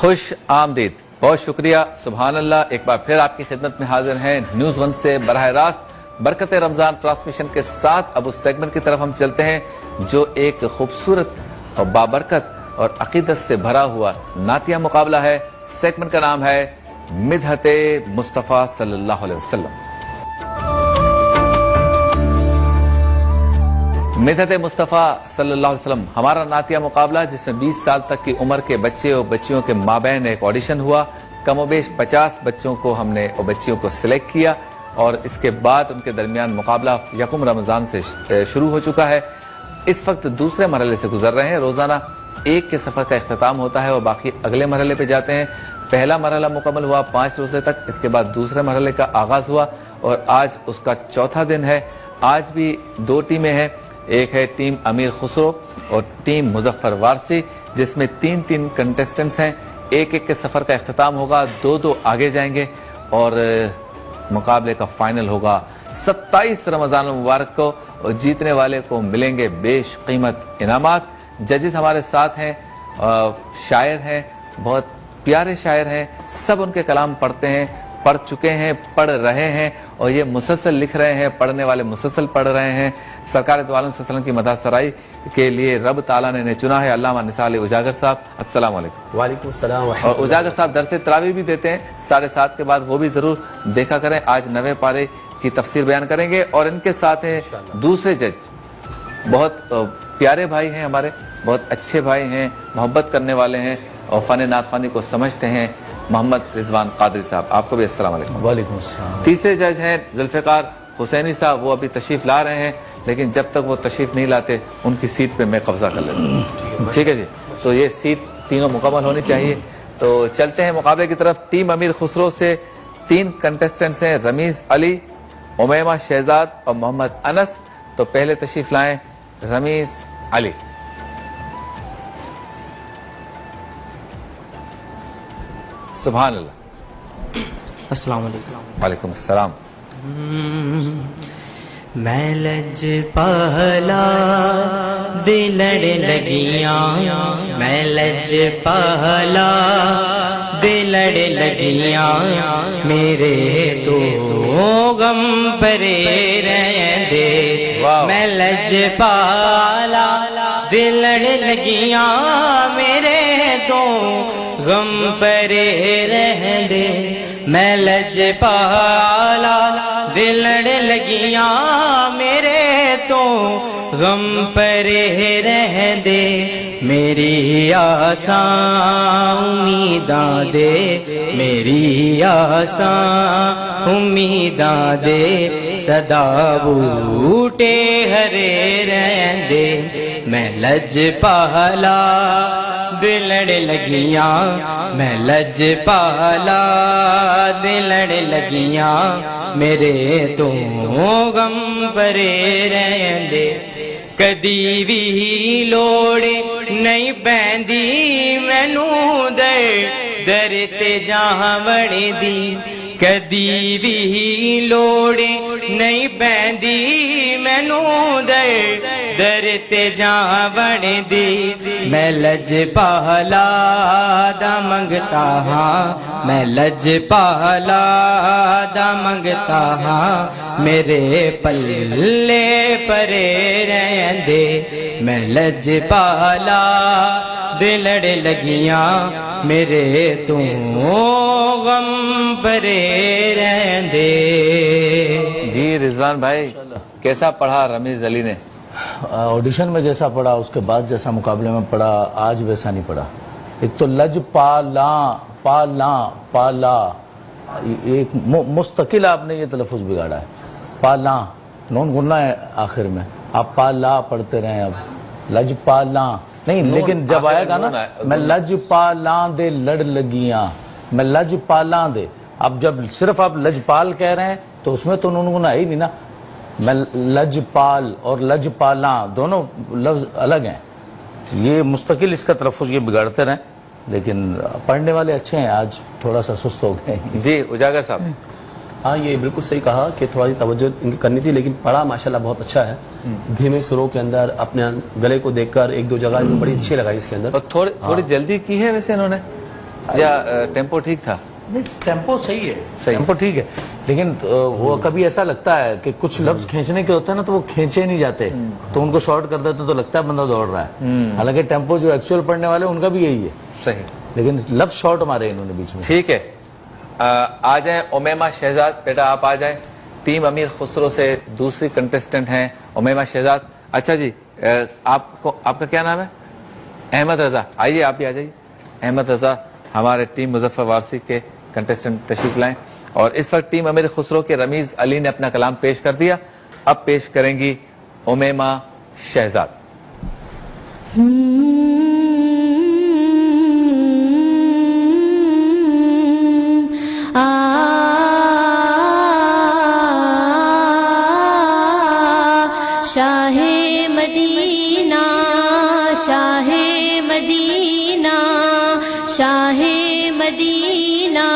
خوش آمدید، بہت شکریہ، سبحان اللہ۔ ایک بار پھر آپ کی خدمت میں حاضر ہیں نیوز ون سے براہ راست برکت رمضان ٹرانسمیشن کے ساتھ۔ اب اس سیگمنٹ کی طرف ہم چلتے ہیں جو ایک خوبصورت اور بابرکت اور عقیدت سے بھرا ہوا نعتیہ مقابلہ ہے۔ سیگمنٹ کا نام ہے مدحت مصطفیٰ صلی اللہ علیہ وسلم۔ مدحت مصطفیٰ صلی اللہ علیہ وسلم ہمارا نعتیہ مقابلہ، جس میں 20 سال تک کی عمر کے بچے اور بچیوں کے مابین ایک آڈیشن ہوا۔ کم و بیش 50 بچوں کو ہم نے اور بچیوں کو سلیکٹ کیا اور اس کے بعد ان کے درمیان مقابلہ یکم رمضان سے شروع ہو چکا ہے۔ اس وقت دوسرے مرحلے سے گزر رہے ہیں۔ روزانہ ایک کے سفر کا اختتام ہوتا ہے اور باقی اگلے مرحلے پہ جاتے ہیں۔ پہلا مرحلہ مکمل ہوا 5 روزے تک، اس کے بعد دوسرے مرحلے کا آغاز ہوا اور آج اس کا چوتھا دن ہے۔ آج بھی 2 ٹیمیں ہیں، ایک ہے ٹیم امیر خسرو اور ٹیم مظفر وارسی، جس میں 3 کنٹیسٹنٹس ہیں۔ ایک کے سفر کا اختتام ہوگا، 2 آگے جائیں گے اور مقابلے کا فائنل ہوگا 27 رمضان المبارک کو اور جیتنے والے کو ملیں گے بیش قیمت انعامات۔ ججز ہمارے ساتھ ہیں، شاعر ہیں، بہت پیارے شاعر ہیں، سب ان کے کلام پڑھتے ہیں، پڑھ چکے ہیں، پڑھ رہے ہیں اور یہ مسلسل لکھ رہے ہیں، پڑھنے والے مسلسل پڑھ رہے ہیں۔ سرکار دو عالم صلی اللہ علیہ وسلم کی مدح سرائی کے لیے رب تعالیٰ نے انہیں چنا ہے۔ علامہ نثار علی اجاگر صاحب، السلام علیکم۔ وعلیکم السلام۔ اور اجاگر صاحب درس تراویح بھی دیتے ہیں 7:30 کے بعد، وہ بھی ضرور دیکھا کریں۔ آج 9 پارے کی تفسیر بیان کریں گے اور ان کے ساتھ ہیں دوسرے جج، بہت پیارے بھائی ہیں ہمارے، بہت اچھے بھائی ہیں، محبت کرنے والے ہیں اور فن نعت خوانی کو سمجھتے ہیں، محمد رضوان قادری صاحب، آپ کو بھی السلام علیکم۔ وعلیکم السلام۔ تیسرے جج ہیں ذوالفقار حسینی صاحب، وہ ابھی تشریف لا رہے ہیں لیکن جب تک وہ تشریف نہیں لاتے ان کی سیٹ پہ میں قبضہ کر لیتا ہوں، ٹھیک ہے جی؟ تو یہ سیٹ تینوں مکمل ہونی چاہیے۔ تو چلتے ہیں مقابلے کی طرف۔ ٹیم امیر خسرو سے 3 کنٹیسٹنٹس ہیں، رمیز علی، امیمہ شہزاد اور محمد انس۔ تو پہلے تشریف لائیں رمیز علی۔ سبحان اللہ۔ السلام علیکم۔ وعلیکم السلام۔ میں لج پہلا دل لڑ لگیاں، میں لج پہلا دل لڑ لگیاں، میرے تو غم پرے رہندے، میں لج پہلا دل لڑ لگیاں، میرے تو غم پرے رہندے، میں لج پالا دل لڑ لگیاں، میرے تو غم پرے رہندے، میری آساں امیداں دے، میری آساں امیداں دے، صدا بوٹے ہرے رہندے، میں لج پالا دل لڑ لگیاں، میں لج پالا دل لڑ لگیاں، میرے تو غم پرے رہندے، کدی بھی لوڑ نہیں پیندی مینوں در تے جہاں وڑدی، کدی بھی لوڑ نہیں پیندی مینوں در تے جہاں وڑدی، میں لج پالا دا منگتا ہاں، میں لج پالا دا منگتا ہاں، میرے پلے پرے رہندے، میں لج پالا دل لڑ لگیاں، میرے تو غم پرے رہندے۔ جی رضوان بھائی، کیسا پڑھا رمیز علی نے؟ آڈیشن میں جیسا پڑھا، اس کے بعد جیسا مقابلے میں پڑھا، آج ویسا نہیں پڑھا۔ ایک تو لج پالا، ایک مستقل آپ نے یہ تلفظ بگاڑا ہے، پالا نون گننا ہے آخر میں، آپ پالا پڑھتے رہے، اب لج پالا نہیں، لیکن جب آئے گا نا میں لج پالاں دے لڑ لگیاں، میں لج پالاں دے، اب جب صرف آپ لج پال کہہ رہے ہیں تو اس میں تو نون گننا ہے ہی نہیں نا، میں لج پال اور لج پالاں دونوں لفظ الگ ہیں، یہ مستقل اس کا تلفظ یہ بگاڑتے رہیں، لیکن پڑھنے والے اچھے ہیں، آج تھوڑا سا سست ہو گئے۔ جی اجاگر صاحب۔ ہاں یہ بالکل صحیح کہا کہ تھوڑا سی توجہ ان کی کرنی تھی، لیکن پڑھا ماشاءاللہ بہت اچھا ہے، دھیمے سروں کے اندر اپنے گلے کو دیکھ کر 1-2 جگہ بڑی اچھی لگائی اس کے اندر، اور تھوڑی جلدی کی ہے ویسے انہوں نے، یا ٹیمپو ٹھیک تھا؟ نہیں ٹیمپو صحیح ہے، صحیح۔ ٹیمپو ٹھیک ہے، لیکن وہ کبھی ایسا لگتا ہے کہ کچھ لفظ کھینچنے کے ہوتے ہیں نا تو وہ کھینچے نہیں جاتے، تو ان کو شارٹ کر دیتے تو لگتا ہے بندہ دوڑ رہا ہے، حالانکہ ٹیمپو جو ایکچوئل پڑھنے والے ان کا بھی یہی ہے، صحیح، لیکن لفظ شارٹ مارے انہوں نے بیچ میں۔ ٹھیک ہے۔ آ جائیں امیمہ شہزاد، بیٹا آپ آ جائیں، ٹیم امیر خسرو سے دوسری کنٹیسٹنٹ ہیں امیمہ شہزاد۔ اچھا جی، آپ کا کیا نام ہے؟ احمد رضا، آئیے آپ بھی آ جائیے۔ احمد رضا ہمارے ٹیم مظفر وارسی کے کنٹیسٹنٹ تشریف لائیں، اور اس وقت ٹیم امیر خسرو کے رمیز علی نے اپنا کلام پیش کر دیا، اب پیش کریں گی امیمہ شہزاد۔ شاہ مدینہ شاہ مدینہ شاہ مدینہ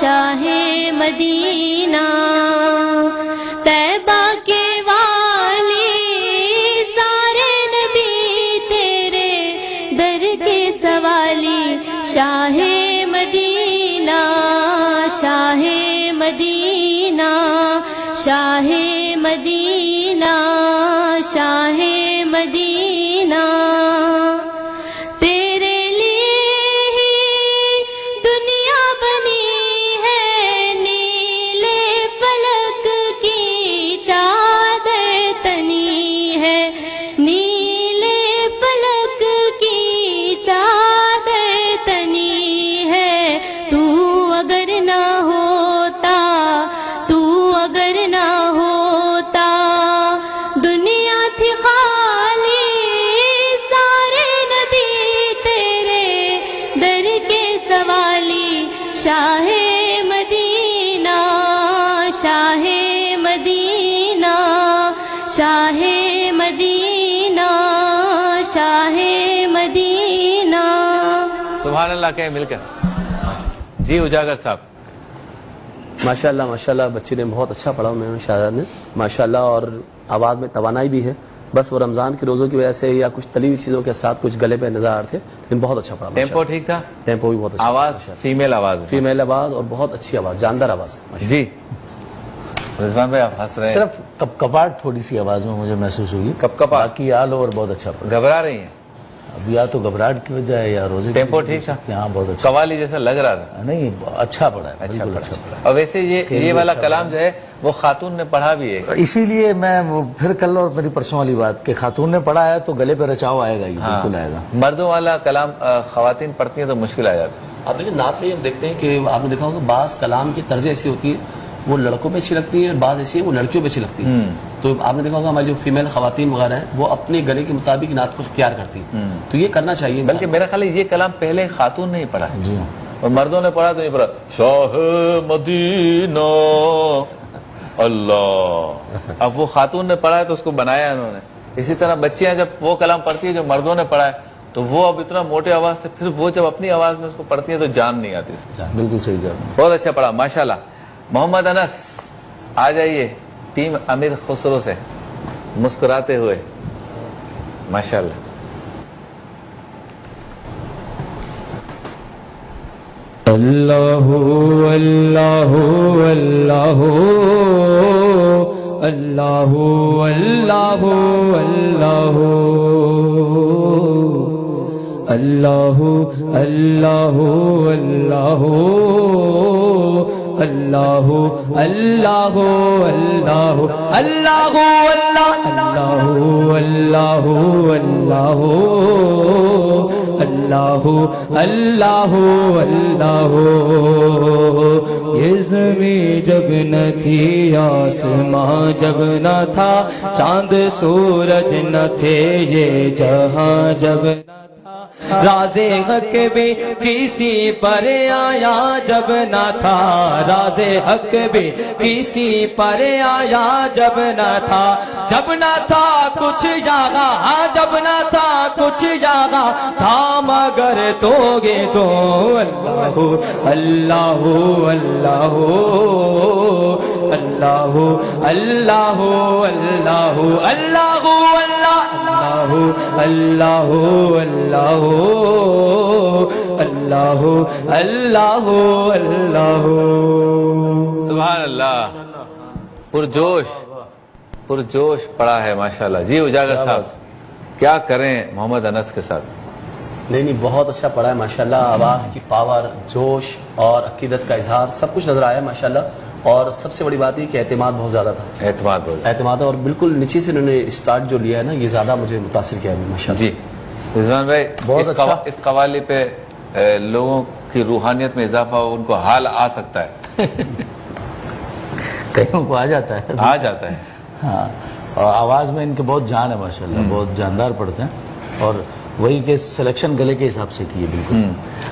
شاہ مدینہ طیبہ کے والی سارے نبی تیرے در کے سوالی شاہ مدینہ شاہ مدینہ شاہ مدینہ شاہ مدینہ تیرے لیے ہی دنیا بنی ہے نیلے فلک کی چادر تنی ہے نیلے فلک کی چادر تنی ہے تو اگر نہ ہوتا تو اگر نہ ہوتا دنیا تھی خالی سارے نبی تیرے در کے سوالی شاہ مدینہ شاہ مدینہ شاہ مدینہ شاہ مدینہ۔ سبحان اللہ کہیں مل کر۔ جی اجاگر صاحب۔ ماشاءاللہ بچی نے بہت اچھا پڑھا امیمہ شہزاد نے ماشاءاللہ، اور آواز میں توانائی بھی ہے، بس وہ رمضان کے روزوں کی وجہ سے یا کچھ تلی ہوئی چیزوں کے ساتھ کچھ گلے پہ نظر تھے، لیکن بہت اچھا پڑھا۔ ٹیمپو ٹھیک تھا؟ ٹیمپو بھی بہت اچھا، آواز فیمیل آواز ہے؟ فیمیل آواز اور بہت اچھی آواز، جاندار آواز۔ جی رضوان بھائی آپ ہنس رہے ہیں، صرف کپکپاہٹ تھوڑی سی آواز میں مجھے محسوس ہوئی، کپکپا، باقی آل اوور بہت اچھا پڑا۔ گھبرا رہی ہیں؟ اب یا تو گھبراہٹ کی وجہ ہے یا روزے کی ٹیمپو وجہ ٹھیک سے۔ تھا؟ ہاں بہت اچھا، قوالی جیسا لگ رہا تھا؟ نہیں اچھا پڑا ہے، اچھا بالکل پڑھا۔ اچھا پڑا ہے۔ اور ویسے یہ والا کلام جو ہے وہ خاتون نے پڑھا بھی ہے، اسی لیے میں پھر کل اور میری پرسوں والی بات کہ خاتون نے پڑھا ہے تو گلے پہ رچاؤ آئے گا ہی، بالکل آئے گا۔ مردوں والا کلام خواتین پڑھتی ہیں تو مشکل آ جاتا ہے۔ آپ دیکھیں نعت میں ہم دیکھتے ہیں کہ آپ نے دیکھا ہوگا بعض کلام کی طرز ایسی ہوتی ہے وہ لڑکوں پہ اچھی لگتی ہے، بعض ایسی ہے وہ لڑکیوں پہ اچھی لگتی ہے، تو آپ نے دیکھا ہوگا ہماری جو فیمیل خواتین وغیرہ ہیں وہ اپنے گلے کے مطابق نعت کو اختیار کرتی ہیں، تو یہ کرنا چاہیے انسان بلکہ میرا خیال ہے یہ کلام پہلے خاتون نے ہی پڑھا ہے، جی اور مردوں نے پڑھا تو نہیں پڑھا شاہ مدینہ اللہ، اب وہ خاتون نے پڑھا ہے تو اس کو بنایا انہوں نے۔ اسی طرح بچیاں جب وہ کلام پڑھتی ہیں جو مردوں نے پڑھا ہے تو وہ اب اتنا موٹے آواز سے پھر وہ جب اپنی آواز میں اس کو پڑھتی ہیں تو جان نہیں آتی۔ بالکل صحیح جواب۔ بہت اچھا پڑھا ماشاءاللہ۔ محمد انس آ جائیے ٹیم امیر خسرو سے مسکراتے ہوئے، ماشاءاللہ۔ اللہ اللہ اللہ اللہ اللہ اللہ اللہ اللہ اللہ اللہ اللہ اللہ اللہ اللہ اللہ اللہ اللہ یہ زمین جب نہ تھی آسماں جب نہ تھا چاند سورج نہ تھے یہ جہاں جب نہ تھا راز حق بھی کسی پر آیا جب نہ تھا راز حق بھی کسی پر آیا جب نہ تھا کچھ یہاں جب نہ تھا کچھ یہاں تھا مگر تو گے تو اللہ اللہ اللہ اللہ اللہ اللہ اللہ اللہ اللہ اللہ اللہ اللہ اللہ سبحان اللہ، پرجوش پڑا ہے ماشاءاللہ. جی اجاگر صاحب کیا کریں محمد انس کے ساتھ؟ نہیں بہت اچھا پڑھا ہے ماشاءاللہ. آواز کی پاور، جوش اور عقیدت کا اظہار سب کچھ نظر آیا ماشاءاللہ. اور سب سے بڑی بات یہ کہ اعتماد بہت زیادہ تھا. اعتماد اور بالکل نیچے سے انہوں نے اسٹارٹ جو لیا ہے نا، یہ زیادہ مجھے متاثر کیا ہے ماشاءاللہ. جی رضوان بھائی، بہت اچھا. اس قوالی پہ لوگوں کی روحانیت میں اضافہ ہو، ان کو حال آ سکتا ہے؟ کئیوں کو آ جاتا ہے. ہاں، اور آواز میں ان کے بہت جان ہے ماشاءاللہ، بہت جاندار پڑتے ہیں. اور وہی کہ سلیکشن گلے کے حساب سے کیے بالکل.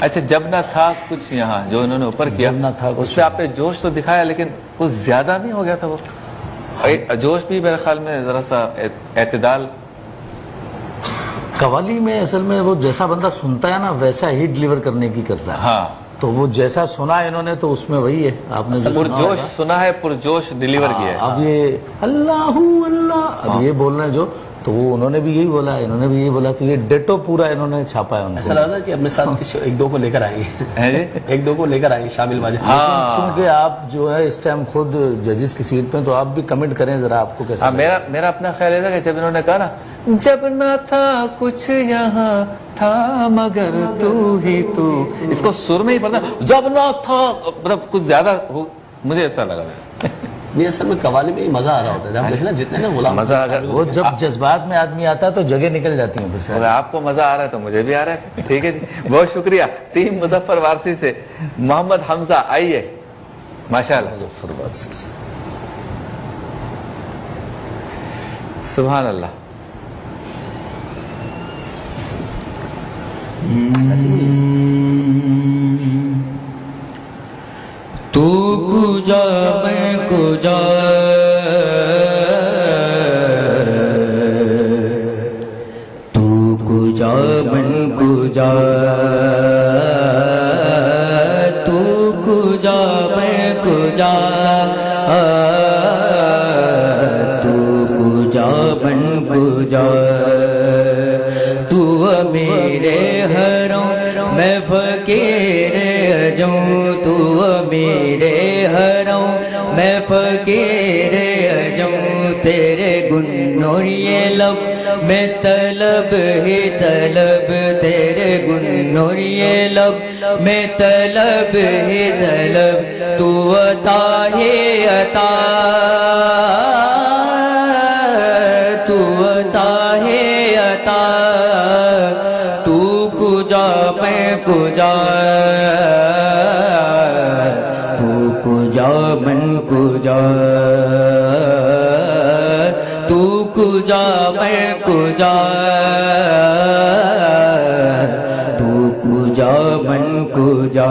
اچھا، جب نہ تھا کچھ یہاں جو انہوں نے اوپر کیا، جب نہ تھا کچھ، اس پہ آپ نے جوش تو دکھایا لیکن کچھ زیادہ نہیں ہو گیا تھا وہ؟ جوش بھی میرے خیال میں ذرا سا اعتدال. قوالی میں اصل میں وہ جیسا بندہ سنتا ہے نا ویسا ہی ڈیلیور کرنے کی کرتا ہے. ہاں، تو وہ جیسا سنا ہے انہوں نے تو اس میں وہی ہے. آپ نے پرجوش سنا ہے، پرجوش ڈیلیور کیا ہے. اب یہ اللہ اللہ اب یہ بولنا ہے جو، تو وہ انہوں نے بھی یہی بولا، انہوں نے بھی یہی بولا، تو یہ ڈیٹو پورا انہوں نے چھاپا ہے. ایسا لگ رہا ہے کہ اپنے ساتھ کسی ایک دو کو لے کر آئیں گے. ایک دو کو لے کر آئیں گے شامل واجب. چونکہ آپ جو ہے اس ٹائم خود ججز کی سیٹ پہ، تو آپ بھی کمنٹ کریں ذرا آپ کو کیسا. میرا اپنا خیال ہے کہ جب انہوں نے کہا نا جب نہ تھا کچھ یہاں تھا مگر تو ہی تو، اس کو سر میں ہی پڑتا جب نہ تھا، مطلب کچھ زیادہ مجھے ایسا لگا. نہیں اصل میں قوالی میں مزہ آ رہا ہوتا ہے. دیکھنا جتنے نا غلام مزہ وہ جب جذبات میں آدمی آتا ہے تو جگہ نکل جاتی ہیں. پھر اگر آپ کو مزہ آ رہا ہے تو مجھے بھی آ رہا ہے. ٹھیک ہے جی، بہت شکریہ. ٹیم مظفر وارسی سے محمد حمزہ آئیے ماشاءاللہ. مظفر وارسی سے سبحان اللہ. تو کجا میں کجا تو کجا من کجا تو کجا میں کجا تو کجا من کجا تو میرے حرم میں فقیر جوں تو میرے حرم میں فقیر جوں تیرے گنور یہ لب میں طلب ہی طلب تیرے گنور یہ لب میں طلب ہی طلب تو عطا ہی عطا تو عطا ہی عطا تو کجا میں کجا تو کجا من کجا تو کجا میں کجا تو کجا من کجا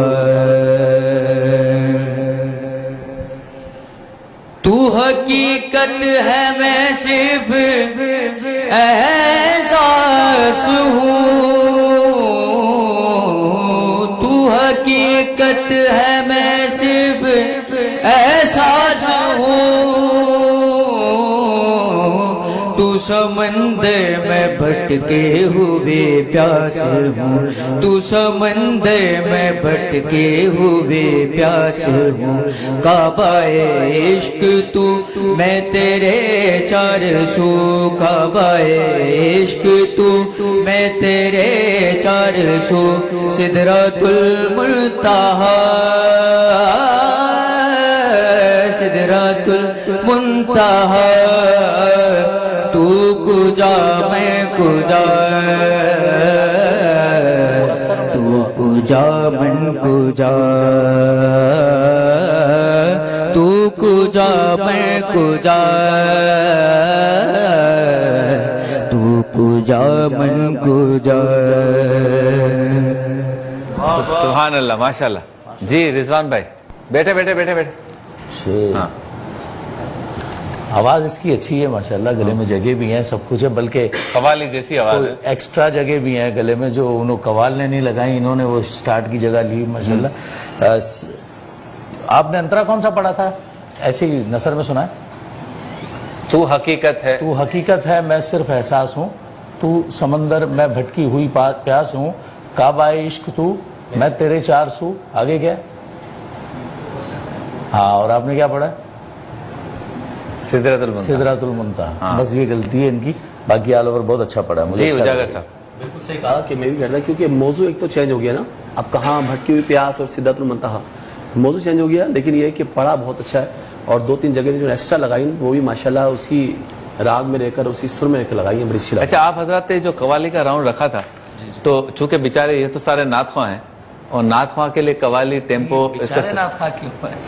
تو حقیقت ہے میں صرف احساس ہوں تو حقیقت ہے میں صرف احساس ہوں تو سمندر میں بھٹکے ہوئے پیاس ہوں تو سمندر میں بھٹکے ہوئے پیاس ہوں کعبہ عشق تو میں تیرے چار سو کعبہ عشق تو میں تیرے چار سو سدرۃ المنتہا سدرۃ المنتہا تو کجا میں کجا تو کجا من کجا تو کجا میں کجا تو کجا من کجا. سبحان اللہ ماشاءاللہ. جی رضوان بھائی بیٹھے بیٹھے بیٹھے بیٹھے. ہاں آواز اس کی اچھی ہے ماشاءاللہ. گلے میں جگہ بھی ہیں، سب کچھ ہے، بلکہ قوالی جیسی آواز ہے. ایکسٹرا جگہ بھی ہیں گلے میں جو انہوں قوال نے نہیں لگائی، انہوں نے وہ سٹارٹ کی جگہ لی ماشاءاللہ. آپ نے انترا کون سا پڑھا تھا؟ ایسے ہی نثر میں سنا ہے. تو حقیقت ہے تو حقیقت ہے میں صرف احساس ہوں تو سمندر میں بھٹکی ہوئی پیاس ہوں کعبہ عشق تو میں تیرے 4 سو آگے کیا؟ ہاں، اور آپ نے کیا پڑھا؟ سدرۃ المنتہی. سدرۃ المنتہی. بس یہ غلطی ہے ان کی، باقی آل اوور بہت اچھا پڑھا ہے مجھے. جی اجاگر صاحب. بالکل صحیح کہا کہ میں بھی کہتا کیونکہ موضوع ایک تو چینج ہو گیا نا. اب کہاں بھٹکی ہوئی پیاس اور سدرۃ المنتہی، موضوع چینج ہو گیا، لیکن یہ کہ پڑھا بہت اچھا ہے. اور 2-3 جگہ جو ایکسٹرا لگائی وہ بھی ماشاءاللہ اسی راگ میں رہ کر اسی سر میں رہ کر لگائی ہیں، بڑی اچھی لگائی. اچھا، آپ حضرات نے جو قوالی کا راؤنڈ رکھا تھا تو چونکہ بیچارے یہ تو سارے نعت خواں ہیں اور نعت خواں کے لیے قوالی ٹیمپو اس کا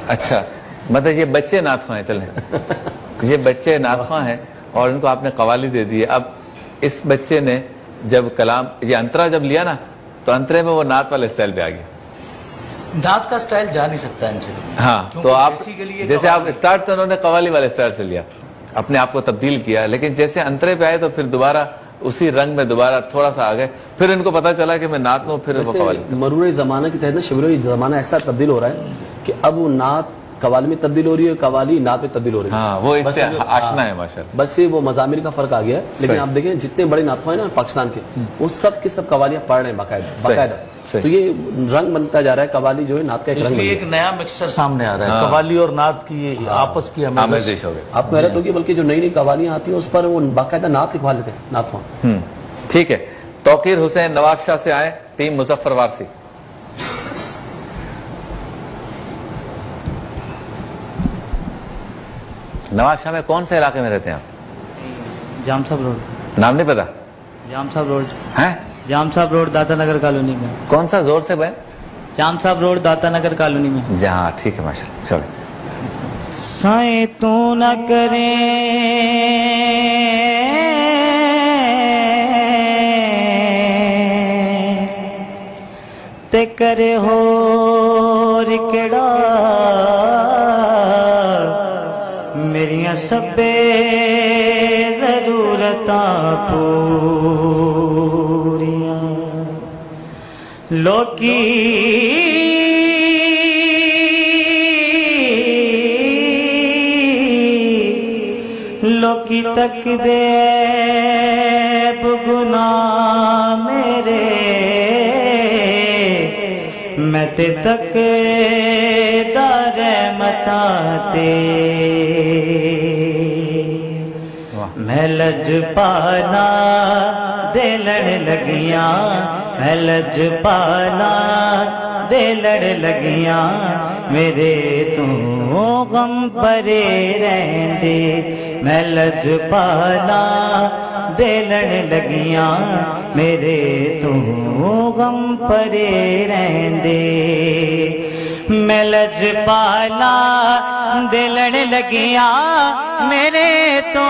اچھا مطلب یہ بچے نعت خواں ہیں. چلیں یہ بچے نعت خواں ہیں اور ان کو آپ نے قوالی دے دی. اب اس بچے نے جب کلام یہ انترا جب لیا نا تو انترے میں وہ نعت والے اسٹائل پہ آ گیا. دانت کا سٹائل جا نہیں سکتا ان سے. ہاں تو آپ جیسے آپ اسٹارٹ تو انہوں نے قوالی والے اسٹائل سے لیا، اپنے آپ کو تبدیل کیا، لیکن جیسے انترے پہ آئے تو پھر دوبارہ اسی رنگ میں دوبارہ تھوڑا سا آ گئے. پھر ان کو پتا چلا کہ میں نعت میں پھر وہ قوالی. مرور زمانہ کے تحت نا شبیر زمانہ ایسا تبدیل ہو رہا ہے کہ اب وہ نعت قوالی میں تبدیل ہو رہی ہے، قوالی نعت میں تبدیل ہو رہی ہے. ہاں وہ اس سے آشنا ہے ماشاءاللہ. بس یہ وہ مضامیر کا فرق آ گیا ہے. لیکن آپ دیکھیں جتنے بڑے نعت خواں ہیں نا پاکستان کے، وہ سب کے سب قوالیاں پڑھ رہے ہیں باقاعدہ. تو یہ رنگ بنتا جا رہا ہے، قوالی جو ہے نعت کا ایک رنگ. ایک نیا مکسچر سامنے آ رہا ہے، قوالی اور نعت کی آپس کی آمیزش ہو گئی. آپ کو حیرت ہوگی، بلکہ جو نئی نئی قوالیاں آتی ہیں اس پر وہ باقاعدہ نعت لکھوا لیتے ہیں نعت خواں. ٹھیک ہے. توقیر حسین نواب شاہ سے آئے، ٹیم مظفر وارسی. نواب شاہ میں کون سے علاقے میں رہتے ہیں آپ؟ جام صاحب روڈ. نام نہیں پتا؟ جام صاحب روڈ. ہیں؟ جام صاحب روڈ داتا نگر کالونی میں. کون سا زور سے بھائی؟ جام صاحب روڈ داتا نگر کالونی میں. جہاں ٹھیک ہے ماشاءاللہ. چلو. سائیں تو نہ کریں تے کرے ہو رکڑا میریاں سبے ضرورتاں پوریاں لوکی لوکی تک دے گناہ میرے میں تے تک دار متاتے میں لج پانا دے لڑ لگیاں میں لج پانا دے لڑ لگیاں میرے تو غم پرے رہندے میں لج پانا دے لڑ لگیاں میرے تو غم پرے رہندے میں لج پالا دے لڑ لگیاں میرے تو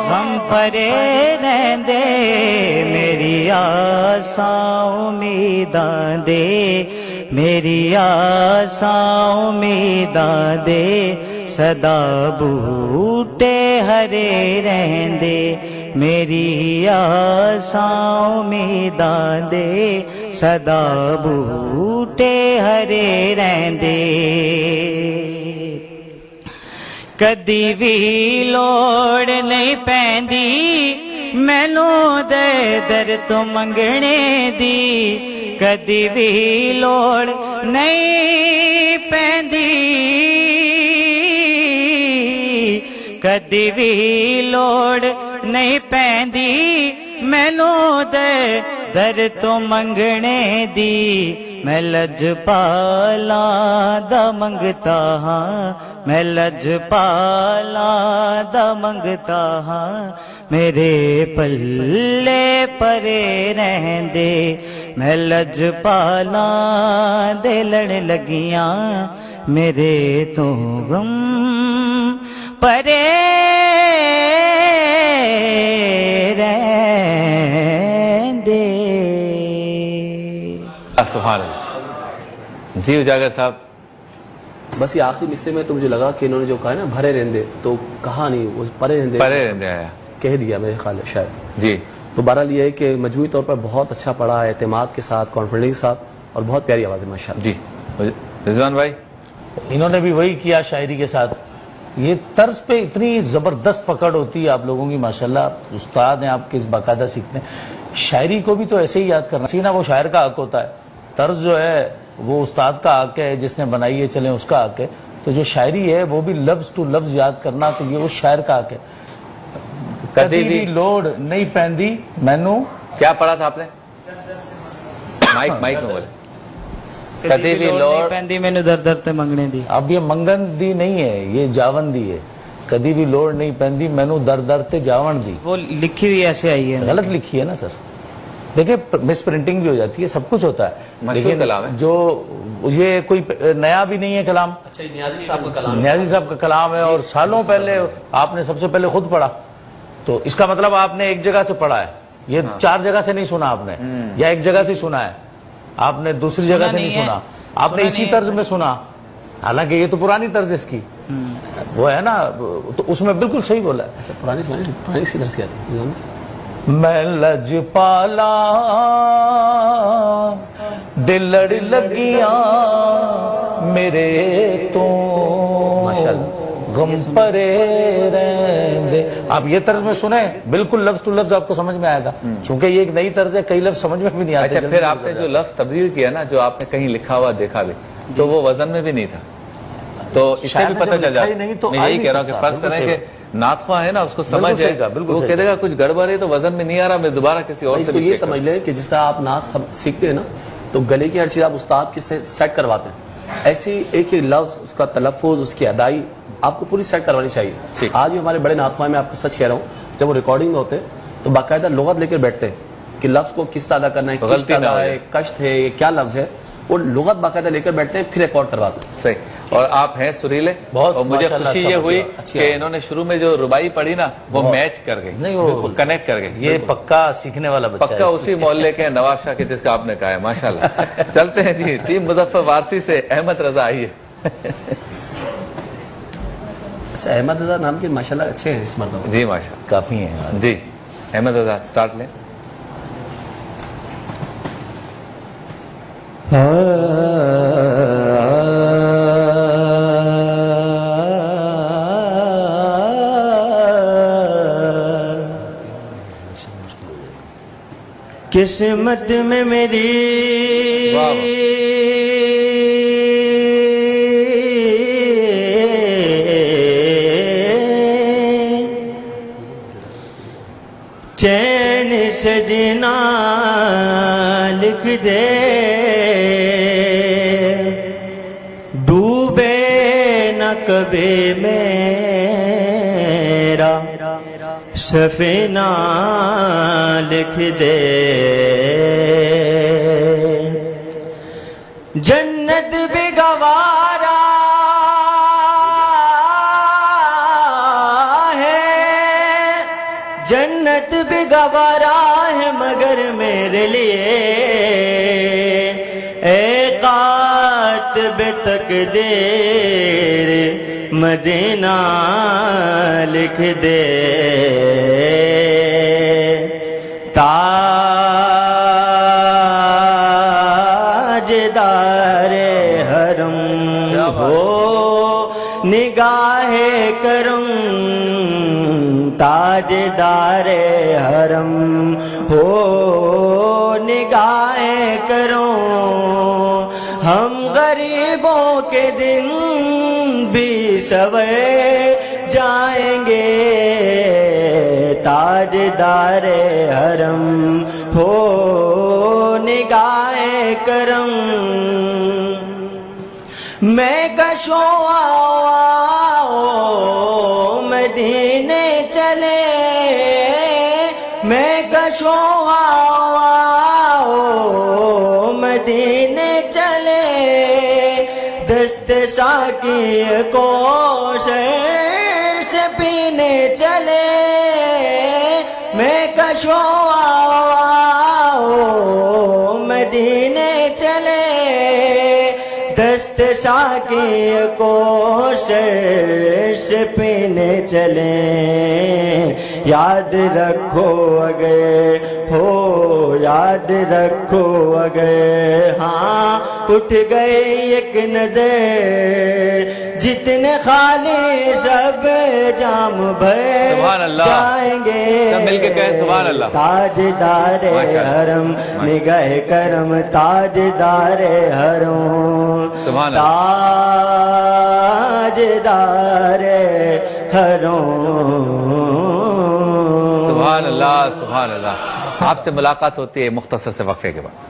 غم پرے رہندے میری آساں امیداں دے میری آساں امیداں دے صدا بوٹے ہرے رہندے میری آساں امیداں دے صدا بوٹے ہرے رہندے کدی بھی لوڑ نہیں پیندی مینوں در تو منگنے دی کدی بھی لوڑ نہیں پیندی کدی بھی لوڑ نہیں پیندی مینوں در تو منگنے دی میں لج پالا دا منگتا ہاں میں لج پالا دا منگتا ہاں میرے پلے پرے رہندے میں لج پالا دے لڑ لگیاں میرے تو غم پرے رہندے. سبحان اللہ. جی اجاگر صاحب. بس یہ آخری حصے میں تو مجھے لگا کہ انہوں نے جو کہا نا بھرے رہندے تو کہا نہیں وہ پرے رہندے آیا کہہ دیا میرے خیال ہے شاید. جی تو بہرحال یہ ہے کہ مجموعی طور پر بہت اچھا پڑھا ہے، اعتماد کے ساتھ، کانفیڈنس کے ساتھ، اور بہت پیاری آواز ہے ماشاءاللہ. جی رضوان بھائی. انہوں نے بھی وہی کیا شاعری کے ساتھ. یہ طرز پہ اتنی زبردست پکڑ ہوتی ہے آپ لوگوں کی ماشاءاللہ. استاد ہیں آپ کے، اس باقاعدہ سیکھتے ہیں. شاعری کو بھی تو ایسے ہی یاد کرنا چاہیے نا، وہ شاعر کا حق ہوتا ہے. طرز جو ہے وہ استاد کا حق ہے، جس نے بنائی ہے چلیں اس کا حق ہے. تو جو شاعری ہے وہ بھی لفظ ٹو لفظ یاد کرنا تو یہ اس شاعر کا حق ہے. کدی بھی لوڑ نہیں پیندی مینو. کیا پڑھا تھا آپ نے؟ مائک میں بولے. کدی بھی لوڑ پیندی مینو در در تے منگنے دی. اب یہ منگن دی نہیں ہے، یہ جاون دی ہے. کدی بھی لوڑ نہیں پیندی مینو در در تے جاون دی. وہ لکھی ہوئی ایسے آئی ہے، غلط لکھی ہے نا سر. دیکھیں مس پرنٹنگ بھی ہو جاتی ہے، سب کچھ ہوتا ہے، مشہور کلام ہے جو یہ کوئی نیا بھی نہیں ہے کلام. اچھا نیازی صاحب کا کلام، نیازی صاحب کا کلام ہے، اور سالوں پہلے آپ نے سب سے پہلے خود پڑھا. تو اس کا مطلب آپ نے ایک جگہ سے پڑھا ہے، یہ 4 جگہ سے نہیں سنا آپ نے، یا ایک جگہ سے سنا ہے آپ نے، دوسری جگہ سے نہیں سنا آپ نے، اسی طرز میں سنا. حالانکہ یہ تو پرانی طرز اس کی وہ ہے نا، تو اس میں بالکل صحیح بولا ہے. پرانی سی درس کیا تھی. میں لجپالا دل لڑ لگیاں میرے تو غم پرے رہندے. آپ یہ طرز میں سنیں بالکل لفظ ٹو لفظ آپ کو سمجھ میں آئے گا، چونکہ یہ ایک نئی طرز ہے، کئی لفظ سمجھ میں بھی نہیں آتے. اچھا پھر آپ نے جو لفظ تبدیل کیا نا، جو آپ نے کہیں لکھا ہوا دیکھا بھی، تو وہ وزن میں بھی نہیں تھا. تو اس سے بھی پتہ چل جاتا ہے. میں یہی کہہ رہا ہوں کہ فرض کریں کہ ناطفہ ہے نا، اس کو سمجھ ہے، وہ کہہ دے گا کچھ گڑبڑ ہے تو وزن میں نہیں آ رہا، میں دوبارہ کسی اور سے. یہ سمجھ لیں کہ جس طرح آپ نعت سیکھتے ہیں نا، تو گلے کی ہر چیز آپ استاد کے سیٹ کرواتے ہیں، ایسی ایک ایک لفظ، اس کا تلفظ، اس کی ادائی آپ کو پوری سیٹ کروانی چاہیے. آج بھی ہمارے بڑے نعت میں آپ کو سچ کہہ رہا ہوں، جب وہ ریکارڈنگ میں ہوتے ہیں تو باقاعدہ لغت لے کر بیٹھتے ہیں کہ لفظ کو کس طرح ادا کرنا ہے، کشت ادا ہے، کشت ہے، یہ کیا لفظ ہے، وہ لغت باقاعدہ لے کر بیٹھتے ہیں، پھر ریکارڈ کرواتے ہیں. صحیح. اور آپ ہیں سریلے بہت، اور مجھے خوشی یہ ہوئی کہ انہوں نے شروع میں جو ربائی پڑھی نا وہ میچ کر گئی، نہیں وہ کنیکٹ کر گئی. یہ پکا سیکھنے والا بچہ ہے، پکا اسی محلے کے نواب شاہ کے جس کا آپ نے کہا ہے. ماشاءاللہ. چلتے ہیں جی ٹیم مظفر وارسی سے احمد رضا آئیے. اچھا احمد رضا نام کے ماشاءاللہ اچھے ہیں اس مرتبہ. جی ماشاءاللہ کافی ہیں. جی احمد رضا سٹارٹ لیں. قسمت میں میری چین سجنا لکھ دے، ڈوبے نہ کبھی میرا سفینہ لکھ دے. جنت بھی گوارا ہے، جنت بھی گوارا ہے مگر میرے لیے اے قاتب تقدیر مدینہ لکھ دے. تاجدار حرم ہو نگاہ کرم، تاجدار حرم ہو نگاہ کرم. ہم غریبوں کے دن بھی سوے جائیں گے، تاجدار حرم ہو نگاہ کرم. میں کشوں آؤ مدینے چلے، میں کشوں آؤ مدینے چلے، دست ساقی کو سے پینے چلے. میں کشوں آؤ مدینے چلے، دست ساقی کو سے پینے چلے. یاد رکھو اگر ہو، یاد رکھو اگر ہاں اٹھ گئی ایک نظر جتنے خالی سب جام بھر سبحان اللہ، جائیں گے، سب مل کے کہیں سبحان اللہ۔ تاجدار حرم نگاہ کرم، تاجدار حرم، سبحان اللہ، تاجدار حرم۔ سبحان اللہ، سبحان اللہ۔ آپ سے ملاقات ہوتی ہے مختصر سے وقفے کے بعد۔